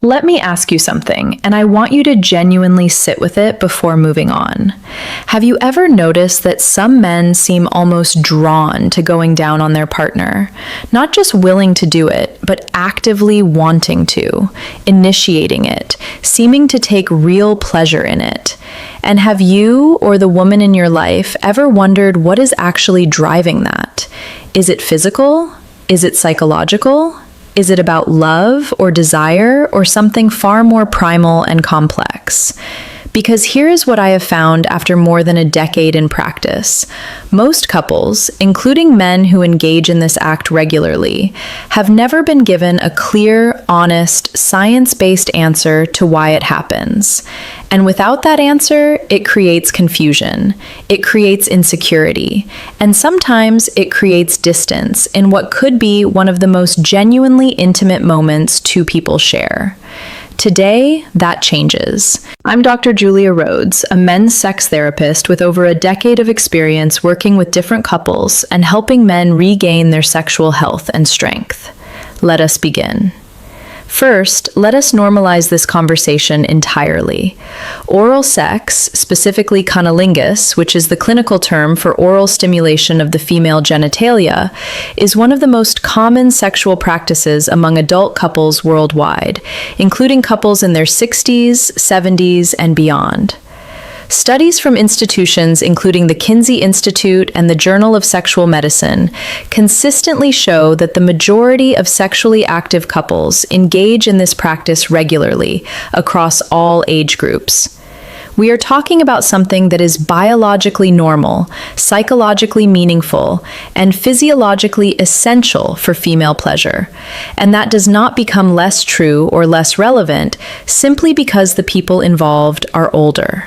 Let me ask you something, and I want you to genuinely sit with it before moving on. Have you ever noticed that some men seem almost drawn to going down on their partner? Not just willing to do it, but actively wanting to, initiating it, seeming to take real pleasure in it. And have you or the woman in your life ever wondered what is actually driving that? Is it physical? Is it psychological? Is it about love or desire or something far more primal and complex? Because here is what I have found after more than a decade in practice. Most couples, including men who engage in this act regularly, have never been given a clear, honest, science-based answer to why it happens. And without that answer, it creates confusion, it creates insecurity, and sometimes it creates distance in what could be one of the most genuinely intimate moments two people share. Today, that changes. I'm Dr. Julia Rhodes, a men's sex therapist with over a decade of experience working with different couples and helping men regain their sexual health and strength. Let us begin. First, let us normalize this conversation entirely. Oral sex, specifically cunnilingus, which is the clinical term for oral stimulation of the female genitalia, is one of the most common sexual practices among adult couples worldwide, including couples in their 60s, 70s, and beyond. Studies from institutions including the Kinsey Institute and the Journal of Sexual Medicine consistently show that the majority of sexually active couples engage in this practice regularly across all age groups. We are talking about something that is biologically normal, psychologically meaningful, and physiologically essential for female pleasure. And that does not become less true or less relevant simply because the people involved are older.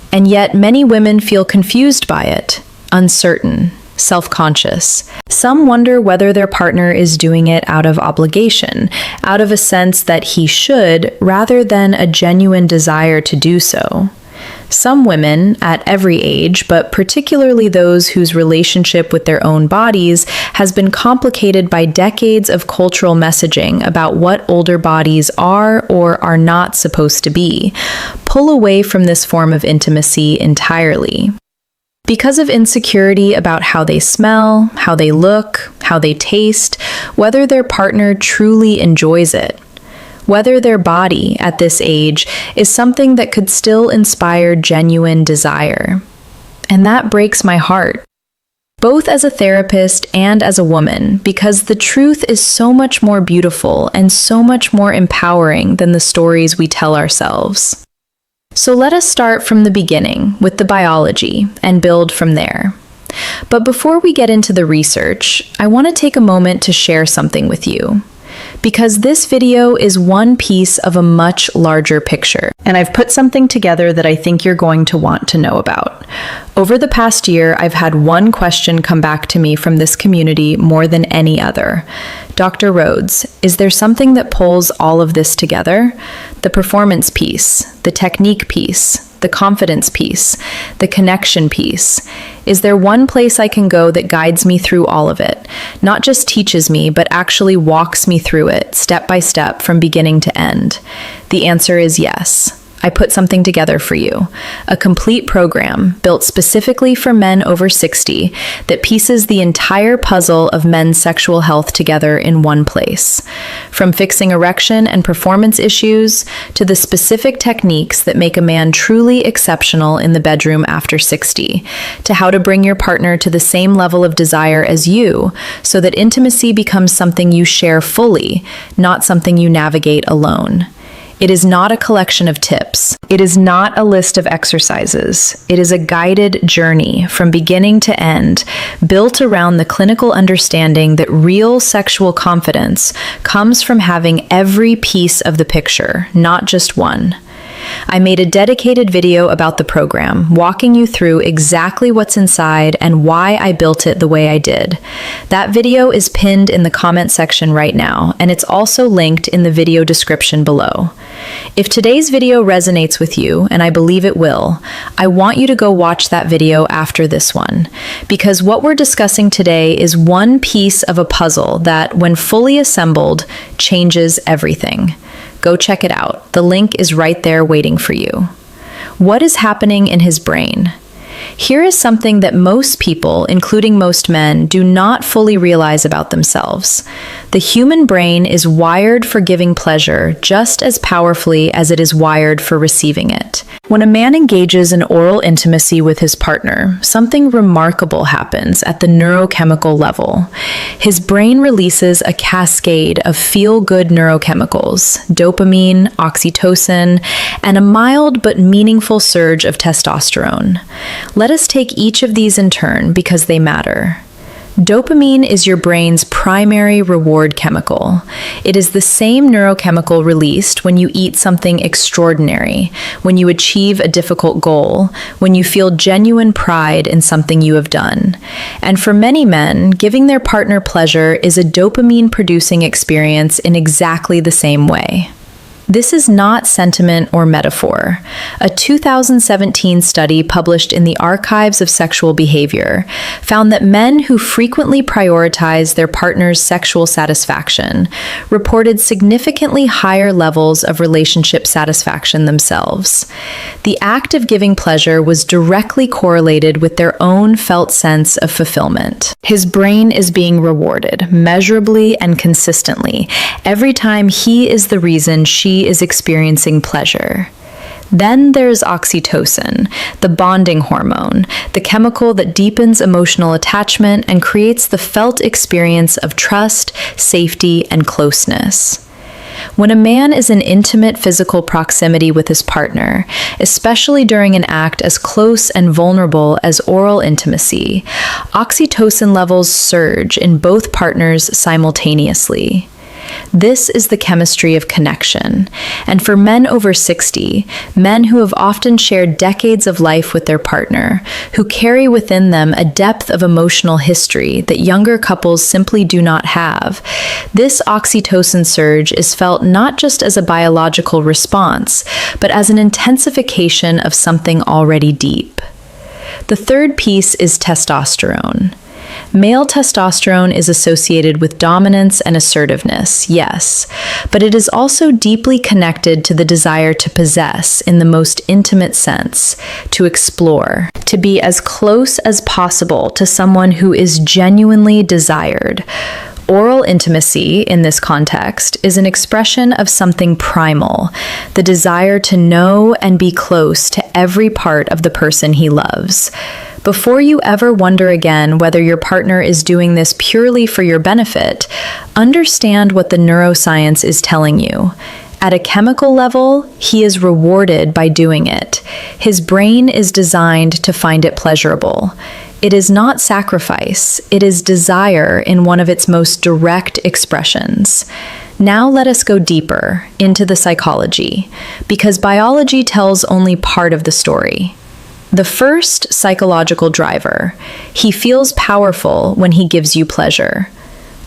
And yet many women feel confused by it, uncertain, self-conscious. Some wonder whether their partner is doing it out of obligation, out of a sense that he should, rather than a genuine desire to do so. Some women, at every age, but particularly those whose relationship with their own bodies has been complicated by decades of cultural messaging about what older bodies are or are not supposed to be, pull away from this form of intimacy entirely. Because of insecurity about how they smell, how they look, how they taste, whether their partner truly enjoys it. Whether their body, at this age, is something that could still inspire genuine desire. And that breaks my heart, both as a therapist and as a woman, because the truth is so much more beautiful and so much more empowering than the stories we tell ourselves. So let us start from the beginning with the biology and build from there. But before we get into the research, I want to take a moment to share something with you. Because this video is one piece of a much larger picture, and I've put something together that I think you're going to want to know about. Over the past year, I've had one question come back to me from this community more than any other. Dr. Rhodes, is there something that pulls all of this together? The performance piece, the technique piece, the confidence piece, the connection piece. Is there one place I can go that guides me through all of it? Not just teaches me, but actually walks me through it, step by step, from beginning to end. The answer is yes. I put something together for you, a complete program built specifically for men over 60 that pieces the entire puzzle of men's sexual health together in one place. From fixing erection and performance issues to the specific techniques that make a man truly exceptional in the bedroom after 60, to how to bring your partner to the same level of desire as you so that intimacy becomes something you share fully, not something you navigate alone. It is not a collection of tips. It is not a list of exercises. It is a guided journey from beginning to end, built around the clinical understanding that real sexual confidence comes from having every piece of the picture, not just one. I made a dedicated video about the program, walking you through exactly what's inside and why I built it the way I did. That video is pinned in the comment section right now, and it's also linked in the video description below. If today's video resonates with you, and I believe it will, I want you to go watch that video after this one, because what we're discussing today is one piece of a puzzle that, when fully assembled, changes everything. Go check it out. The link is right there waiting for you. What is happening in his brain? Here is something that most people, including most men, do not fully realize about themselves. The human brain is wired for giving pleasure just as powerfully as it is wired for receiving it. When a man engages in oral intimacy with his partner, something remarkable happens at the neurochemical level. His brain releases a cascade of feel-good neurochemicals, dopamine, oxytocin, and a mild but meaningful surge of testosterone. Let us take each of these in turn because they matter. Dopamine is your brain's primary reward chemical. It is the same neurochemical released when you eat something extraordinary, when you achieve a difficult goal, when you feel genuine pride in something you have done. And for many men, giving their partner pleasure is a dopamine-producing experience in exactly the same way. This is not sentiment or metaphor. A 2017 study published in the Archives of Sexual Behavior found that men who frequently prioritize their partner's sexual satisfaction reported significantly higher levels of relationship satisfaction themselves. The act of giving pleasure was directly correlated with their own felt sense of fulfillment. His brain is being rewarded, measurably and consistently, every time he is the reason she is experiencing pleasure. Then there's oxytocin, the bonding hormone, the chemical that deepens emotional attachment and creates the felt experience of trust, safety, and closeness. When a man is in intimate physical proximity with his partner, especially during an act as close and vulnerable as oral intimacy, oxytocin levels surge in both partners simultaneously. This is the chemistry of connection, and for men over 60, men who have often shared decades of life with their partner, who carry within them a depth of emotional history that younger couples simply do not have, this oxytocin surge is felt not just as a biological response, but as an intensification of something already deep. The third piece is testosterone. Male testosterone is associated with dominance and assertiveness, yes, but it is also deeply connected to the desire to possess in the most intimate sense, to explore, to be as close as possible to someone who is genuinely desired. Oral intimacy, in this context, is an expression of something primal, the desire to know and be close to every part of the person he loves. Before you ever wonder again whether your partner is doing this purely for your benefit, understand what the neuroscience is telling you. At a chemical level, he is rewarded by doing it. His brain is designed to find it pleasurable. It is not sacrifice, it is desire in one of its most direct expressions. Now let us go deeper into the psychology, because biology tells only part of the story. The first psychological driver: he feels powerful when he gives you pleasure.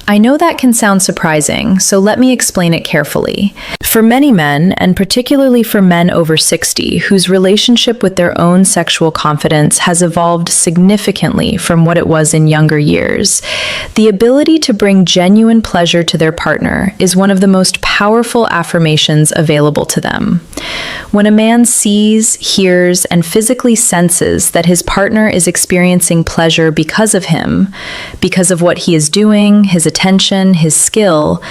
I know that can sound surprising, so let me explain it carefully. For many men, and particularly for men over 60, whose relationship with their own sexual confidence has evolved significantly from what it was in younger years, the ability to bring genuine pleasure to their partner is one of the most powerful affirmations available to them. When a man sees, hears, and physically senses that his partner is experiencing pleasure because of him, because of what he is doing, his attention, his skill,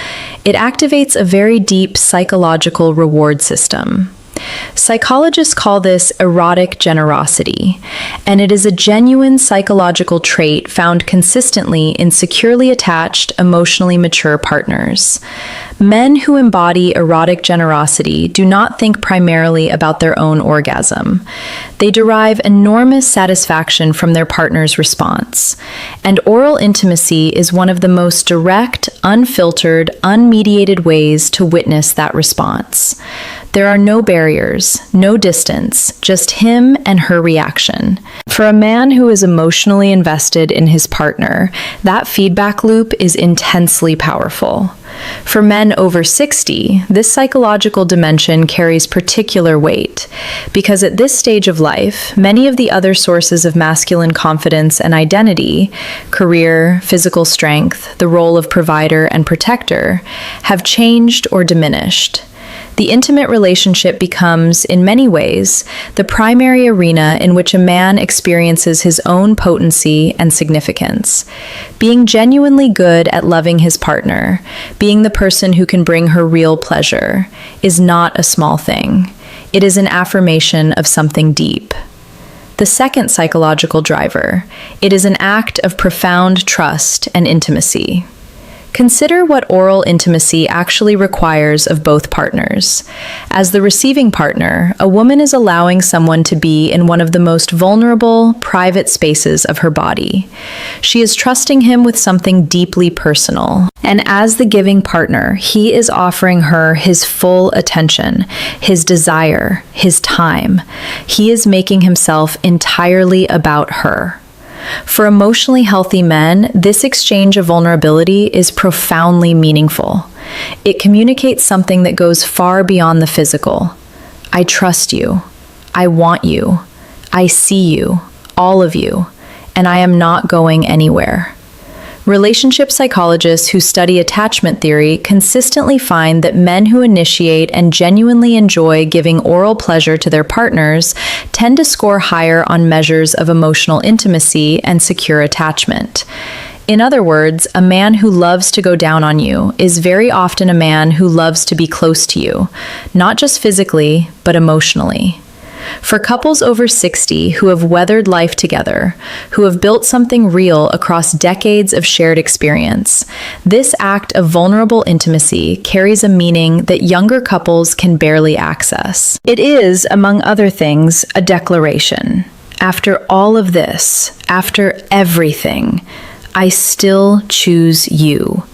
it activates a very deep psychological reward system. Psychologists call this erotic generosity, and it is a genuine psychological trait found consistently in securely attached, emotionally mature partners. Men who embody erotic generosity do not think primarily about their own orgasm. They derive enormous satisfaction from their partner's response, and oral intimacy is one of the most direct, unfiltered, unmediated ways to witness that response. There are no barriers, no distance, just him and her reaction. For a man who is emotionally invested in his partner, that feedback loop is intensely powerful. For men over 60, this psychological dimension carries particular weight, because at this stage of life, many of the other sources of masculine confidence and identity, career, physical strength, the role of provider and protector, have changed or diminished. The intimate relationship becomes, in many ways, the primary arena in which a man experiences his own potency and significance. Being genuinely good at loving his partner, being the person who can bring her real pleasure, is not a small thing. It is an affirmation of something deep. The second psychological driver, it is an act of profound trust and intimacy. Consider what oral intimacy actually requires of both partners. As the receiving partner, a woman is allowing someone to be in one of the most vulnerable, private spaces of her body. She is trusting him with something deeply personal. And as the giving partner, he is offering her his full attention, his desire, his time. He is making himself entirely about her. For emotionally healthy men, this exchange of vulnerability is profoundly meaningful. It communicates something that goes far beyond the physical. I trust you. I want you. I see you, all of you, and I am not going anywhere. Relationship psychologists who study attachment theory consistently find that men who initiate and genuinely enjoy giving oral pleasure to their partners tend to score higher on measures of emotional intimacy and secure attachment. In other words, a man who loves to go down on you is very often a man who loves to be close to you, not just physically, but emotionally. For couples over 60 who have weathered life together, who have built something real across decades of shared experience, this act of vulnerable intimacy carries a meaning that younger couples can barely access. It is, among other things, a declaration. After all of this, after everything, I still choose you.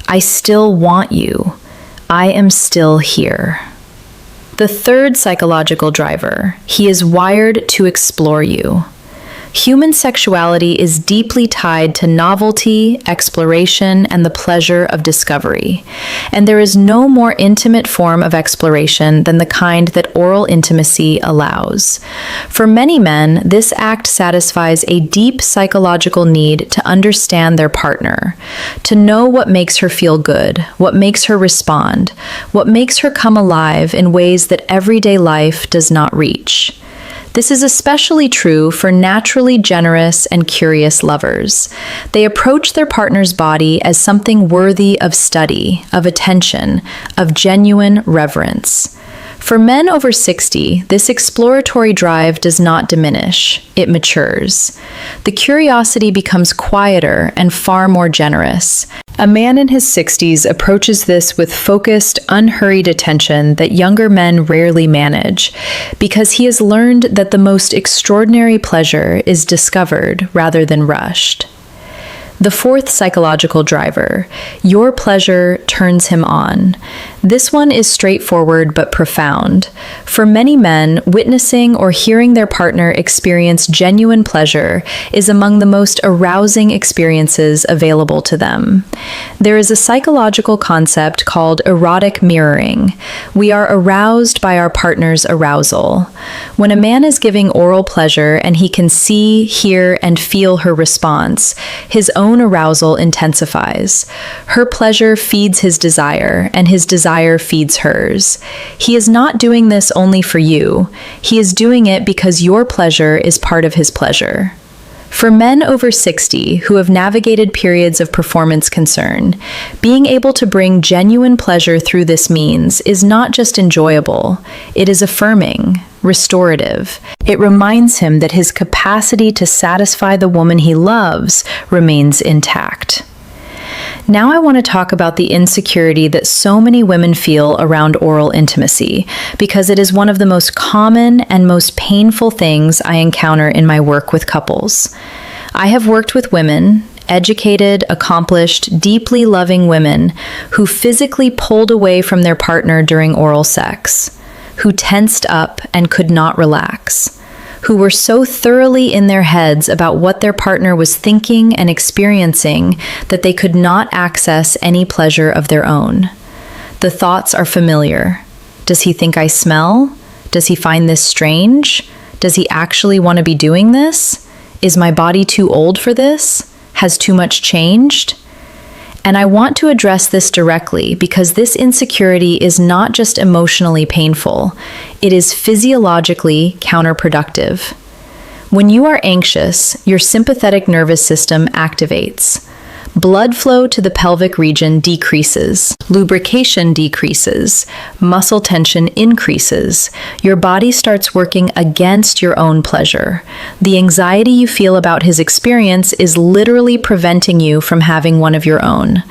I still want you. I am still here. The third psychological driver, he is wired to explore you. Human sexuality is deeply tied to novelty, exploration, and the pleasure of discovery. And there is no more intimate form of exploration than the kind that oral intimacy allows. For many men, this act satisfies a deep psychological need to understand their partner, to know what makes her feel good, what makes her respond, what makes her come alive in ways that everyday life does not reach. This is especially true for naturally generous and curious lovers. They approach their partner's body as something worthy of study, of attention, of genuine reverence. For men over 60, this exploratory drive does not diminish, it matures. The curiosity becomes quieter and far more generous. A man in his 60s approaches this with focused, unhurried attention that younger men rarely manage, because he has learned that the most extraordinary pleasure is discovered rather than rushed. The fourth psychological driver, your pleasure turns him on. This one is straightforward but profound. For many men, witnessing or hearing their partner experience genuine pleasure is among the most arousing experiences available to them. There is a psychological concept called erotic mirroring. We are aroused by our partner's arousal. When a man is giving oral pleasure and he can see, hear, and feel her response, his own arousal intensifies. Her pleasure feeds his desire, and his desire feeds hers. He is not doing this only for you. He is doing it because your pleasure is part of his pleasure. For men over 60 who have navigated periods of performance concern, being able to bring genuine pleasure through this means is not just enjoyable, it is affirming, restorative. It reminds him that his capacity to satisfy the woman he loves remains intact. Now I want to talk about the insecurity that so many women feel around oral intimacy, because it is one of the most common and most painful things I encounter in my work with couples. I have worked with women, educated, accomplished, deeply loving women who physically pulled away from their partner during oral sex, who tensed up and could not relax, who were so thoroughly in their heads about what their partner was thinking and experiencing that they could not access any pleasure of their own. The thoughts are familiar. Does he think I smell? Does he find this strange? Does he actually want to be doing this? Is my body too old for this? Has too much changed? And I want to address this directly because this insecurity is not just emotionally painful, it is physiologically counterproductive. When you are anxious, your sympathetic nervous system activates. Blood flow to the pelvic region decreases, lubrication decreases, muscle tension increases. Your body starts working against your own pleasure. The anxiety you feel about his experience is literally preventing you from having one of your own.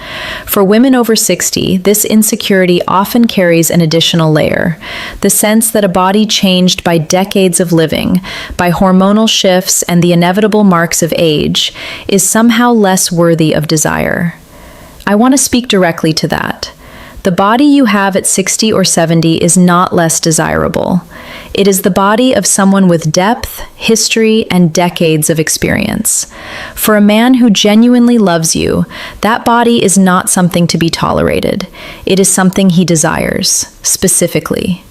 For women over 60, this insecurity often carries an additional layer, the sense that a body changed by decades of living, by hormonal shifts and the inevitable marks of age, is somehow less worthy of desire. I want to speak directly to that. The body you have at 60 or 70 is not less desirable. It is the body of someone with depth, history, and decades of experience. For a man who genuinely loves you, that body is not something to be tolerated. It is something he desires, specifically.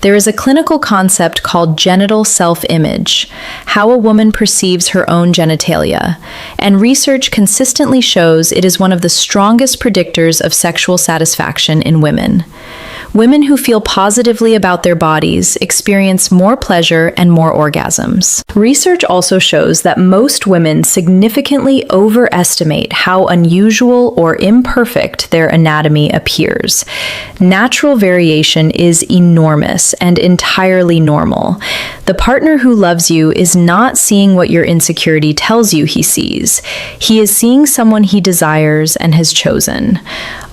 There is a clinical concept called genital self-image, how a woman perceives her own genitalia, and research consistently shows it is one of the strongest predictors of sexual satisfaction in women. Women who feel positively about their bodies experience more pleasure and more orgasms. Research also shows that most women significantly overestimate how unusual or imperfect their anatomy appears. Natural variation is enormous and entirely normal. The partner who loves you is not seeing what your insecurity tells you he sees. He is seeing someone he desires and has chosen.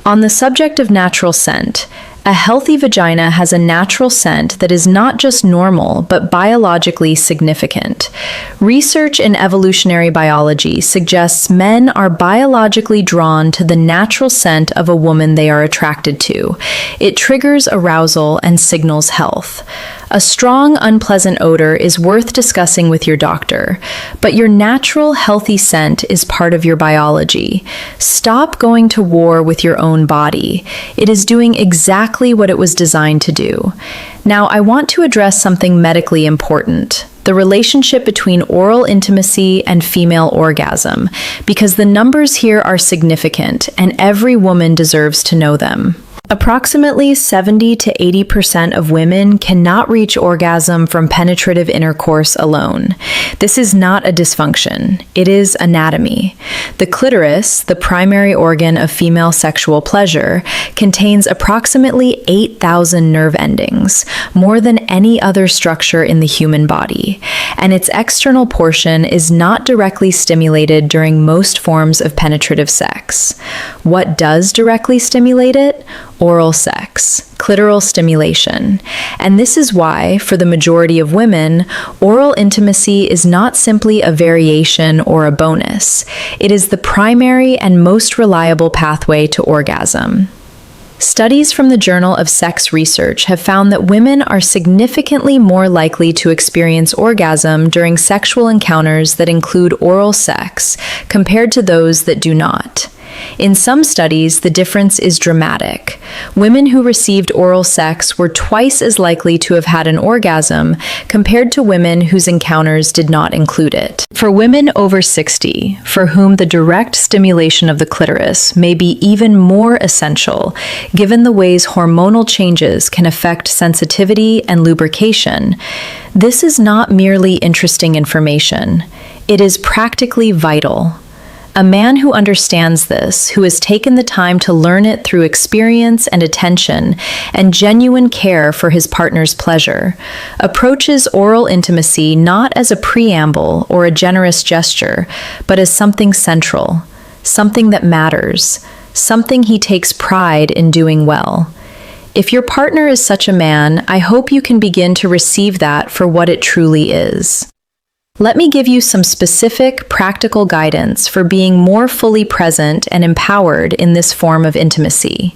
On the subject of natural scent, a healthy vagina has a natural scent that is not just normal, but biologically significant. Research in evolutionary biology suggests men are biologically drawn to the natural scent of a woman they are attracted to. It triggers arousal and signals health. A strong, unpleasant odor is worth discussing with your doctor, but your natural, healthy scent is part of your biology. Stop going to war with your own body. It is doing exactly what it was designed to do. Now, I want to address something medically important: the relationship between oral intimacy and female orgasm, because the numbers here are significant and every woman deserves to know them. Approximately 70 to 80% of women cannot reach orgasm from penetrative intercourse alone. This is not a dysfunction, it is anatomy. The clitoris, the primary organ of female sexual pleasure, contains approximately 8,000 nerve endings, more than any other structure in the human body, and its external portion is not directly stimulated during most forms of penetrative sex. What does directly stimulate it? Oral sex, clitoral stimulation. And this is why, for the majority of women, oral intimacy is not simply a variation or a bonus. It is the primary and most reliable pathway to orgasm. Studies from the Journal of Sex Research have found that women are significantly more likely to experience orgasm during sexual encounters that include oral sex compared to those that do not. In some studies, the difference is dramatic. Women who received oral sex were twice as likely to have had an orgasm compared to women whose encounters did not include it. For women over 60, for whom the direct stimulation of the clitoris may be even more essential, given the ways hormonal changes can affect sensitivity and lubrication, this is not merely interesting information. It is practically vital. A man who understands this, who has taken the time to learn it through experience and attention and genuine care for his partner's pleasure, approaches oral intimacy not as a preamble or a generous gesture, but as something central, something that matters, something he takes pride in doing well. If your partner is such a man, I hope you can begin to receive that for what it truly is. Let me give you some specific, practical guidance for being more fully present and empowered in this form of intimacy.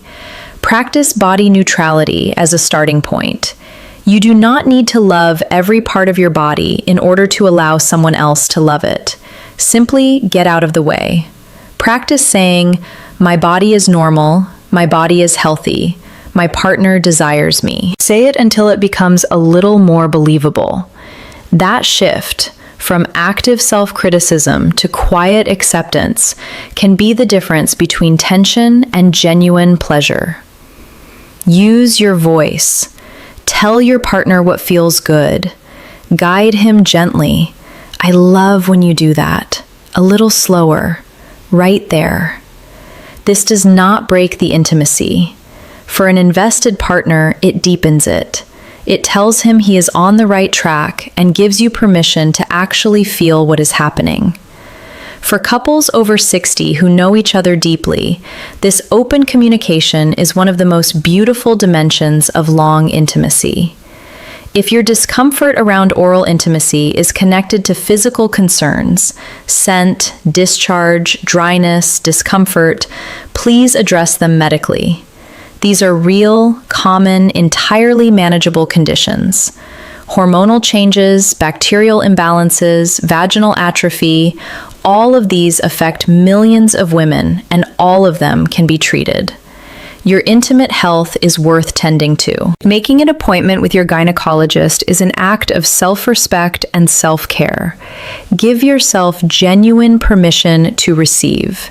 Practice body neutrality as a starting point. You do not need to love every part of your body in order to allow someone else to love it. Simply get out of the way. Practice saying, "My body is normal, my body is healthy, my partner desires me." Say it until it becomes a little more believable. That shift, from active self-criticism to quiet acceptance, can be the difference between tension and genuine pleasure. Use your voice. Tell your partner what feels good. Guide him gently. I love when you do that. A little slower. Right there. This does not break the intimacy. For an invested partner, it deepens it. It tells him he is on the right track and gives you permission to actually feel what is happening. For couples over 60 who know each other deeply, this open communication is one of the most beautiful dimensions of long intimacy. If your discomfort around oral intimacy is connected to physical concerns, scent, discharge, dryness, discomfort, please address them medically. These are real, common, entirely manageable conditions. Hormonal changes, bacterial imbalances, vaginal atrophy, all of these affect millions of women, and all of them can be treated. Your intimate health is worth tending to. Making an appointment with your gynecologist is an act of self-respect and self-care. Give yourself genuine permission to receive.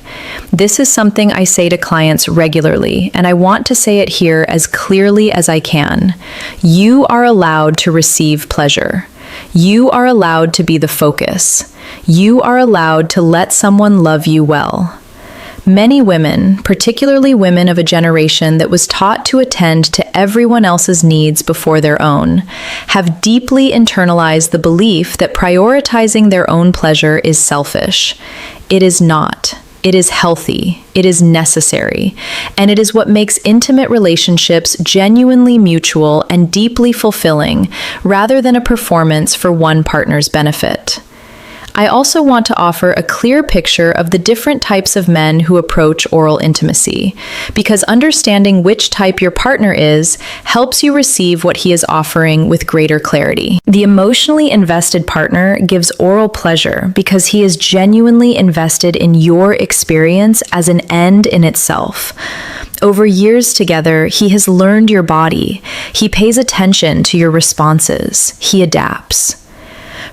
This is something I say to clients regularly, and I want to say it here as clearly as I can. You are allowed to receive pleasure. You are allowed to be the focus. You are allowed to let someone love you well. Many women, particularly women of a generation that was taught to attend to everyone else's needs before their own, have deeply internalized the belief that prioritizing their own pleasure is selfish. It is not. It is healthy. It is necessary. And it is what makes intimate relationships genuinely mutual and deeply fulfilling, rather than a performance for one partner's benefit. I also want to offer a clear picture of the different types of men who approach oral intimacy, because understanding which type your partner is helps you receive what he is offering with greater clarity. The emotionally invested partner gives oral pleasure because he is genuinely invested in your experience as an end in itself. Over years together, he has learned your body. He pays attention to your responses. He adapts.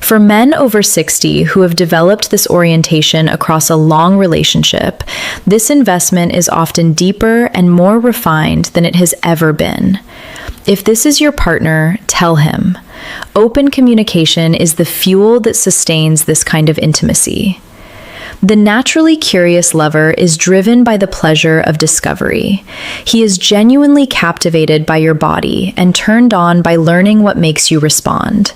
For men over 60 who have developed this orientation across a long relationship, this investment is often deeper and more refined than it has ever been. If this is your partner, tell him. Open communication is the fuel that sustains this kind of intimacy. The naturally curious lover is driven by the pleasure of discovery. He is genuinely captivated by your body and turned on by learning what makes you respond.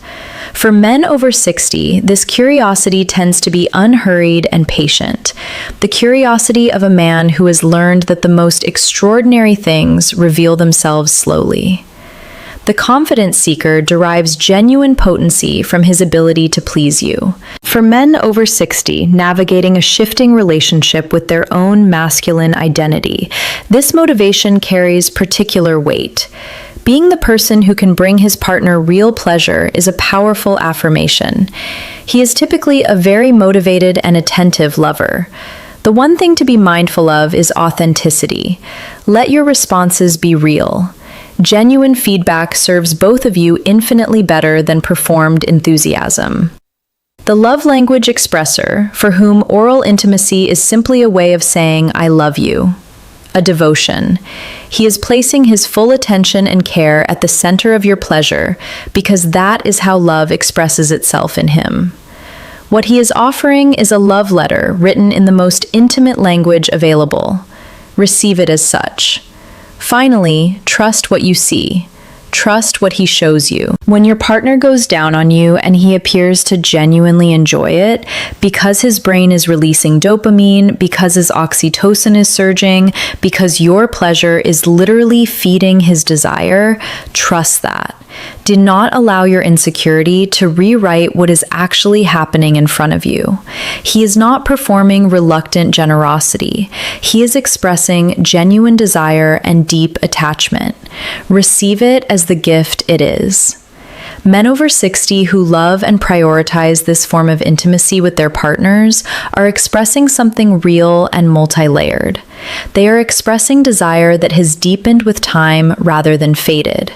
For men over 60, this curiosity tends to be unhurried and patient. The curiosity of a man who has learned that the most extraordinary things reveal themselves slowly. The confident seeker derives genuine potency from his ability to please you. For men over 60 navigating a shifting relationship with their own masculine identity, this motivation carries particular weight. Being the person who can bring his partner real pleasure is a powerful affirmation. He is typically a very motivated and attentive lover. The one thing to be mindful of is authenticity. Let your responses be real. Genuine feedback serves both of you infinitely better than performed enthusiasm. The love language expressor, for whom oral intimacy is simply a way of saying, I love you. A devotion. He is placing his full attention and care at the center of your pleasure, because that is how love expresses itself in him. What he is offering is a love letter written in the most intimate language available. Receive it as such. Finally, trust what you see. Trust what he shows you. When your partner goes down on you and he appears to genuinely enjoy it, because his brain is releasing dopamine, because his oxytocin is surging, because your pleasure is literally feeding his desire, trust that. Do not allow your insecurity to rewrite what is actually happening in front of you. He is not performing reluctant generosity. He is expressing genuine desire and deep attachment. Receive it as the gift it is. Men over 60 who love and prioritize this form of intimacy with their partners are expressing something real and multi-layered. They are expressing desire that has deepened with time rather than faded.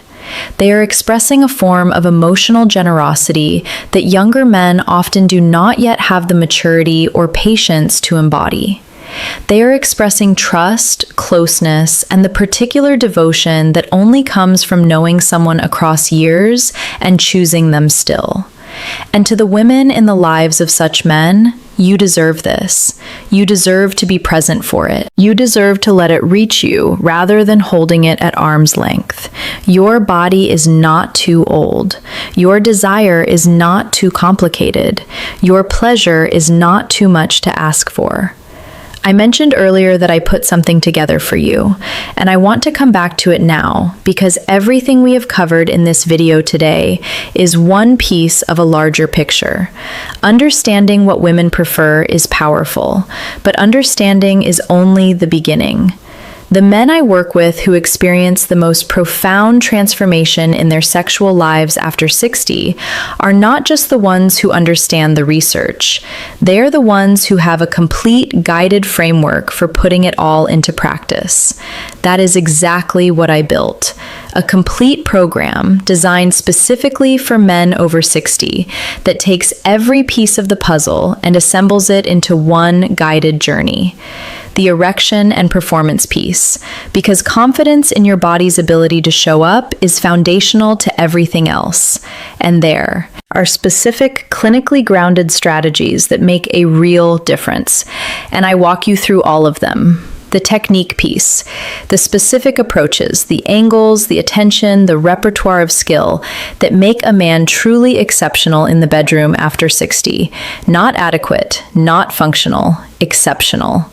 They are expressing a form of emotional generosity that younger men often do not yet have the maturity or patience to embody. They are expressing trust, closeness, and the particular devotion that only comes from knowing someone across years and choosing them still. And to the women in the lives of such men, you deserve this. You deserve to be present for it. You deserve to let it reach you rather than holding it at arm's length. Your body is not too old. Your desire is not too complicated. Your pleasure is not too much to ask for. I mentioned earlier that I put something together for you, and I want to come back to it now because everything we have covered in this video today is one piece of a larger picture. Understanding what women prefer is powerful, but understanding is only the beginning. The men I work with who experience the most profound transformation in their sexual lives after 60 are not just the ones who understand the research. They are the ones who have a complete guided framework for putting it all into practice. That is exactly what I built. A complete program designed specifically for men over 60 that takes every piece of the puzzle and assembles it into one guided journey. The erection and performance piece, because confidence in your body's ability to show up is foundational to everything else. And there are specific clinically grounded strategies that make a real difference. And I walk you through all of them. The technique piece, the specific approaches, the angles, the attention, the repertoire of skill that make a man truly exceptional in the bedroom after 60. Not adequate, not functional, exceptional.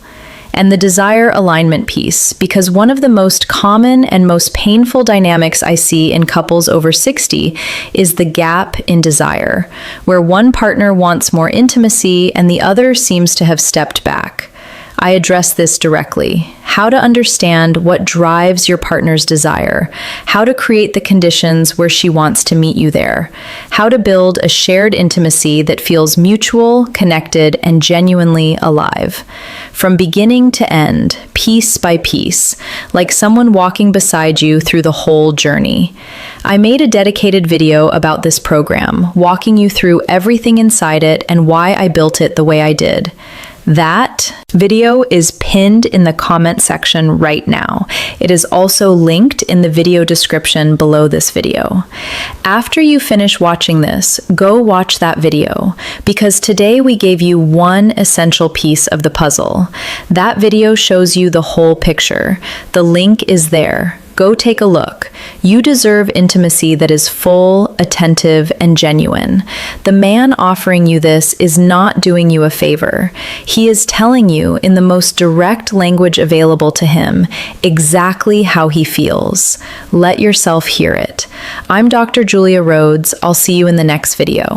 And the desire alignment piece, because one of the most common and most painful dynamics I see in couples over 60 is the gap in desire, where one partner wants more intimacy and the other seems to have stepped back. I address this directly. How to understand what drives your partner's desire, how to create the conditions where she wants to meet you there, how to build a shared intimacy that feels mutual, connected, and genuinely alive. From beginning to end, piece by piece, like someone walking beside you through the whole journey. I made a dedicated video about this program, walking you through everything inside it and why I built it the way I did. That video is pinned in the comment section right now. It is also linked in the video description below this video. After you finish watching this, go watch that video, because today we gave you one essential piece of the puzzle. That video shows you the whole picture. The link is there. Go take a look. You deserve intimacy that is full, attentive, and genuine. The man offering you this is not doing you a favor. He is telling you in the most direct language available to him exactly how he feels. Let yourself hear it. I'm Dr. Julia Rhodes. I'll see you in the next video.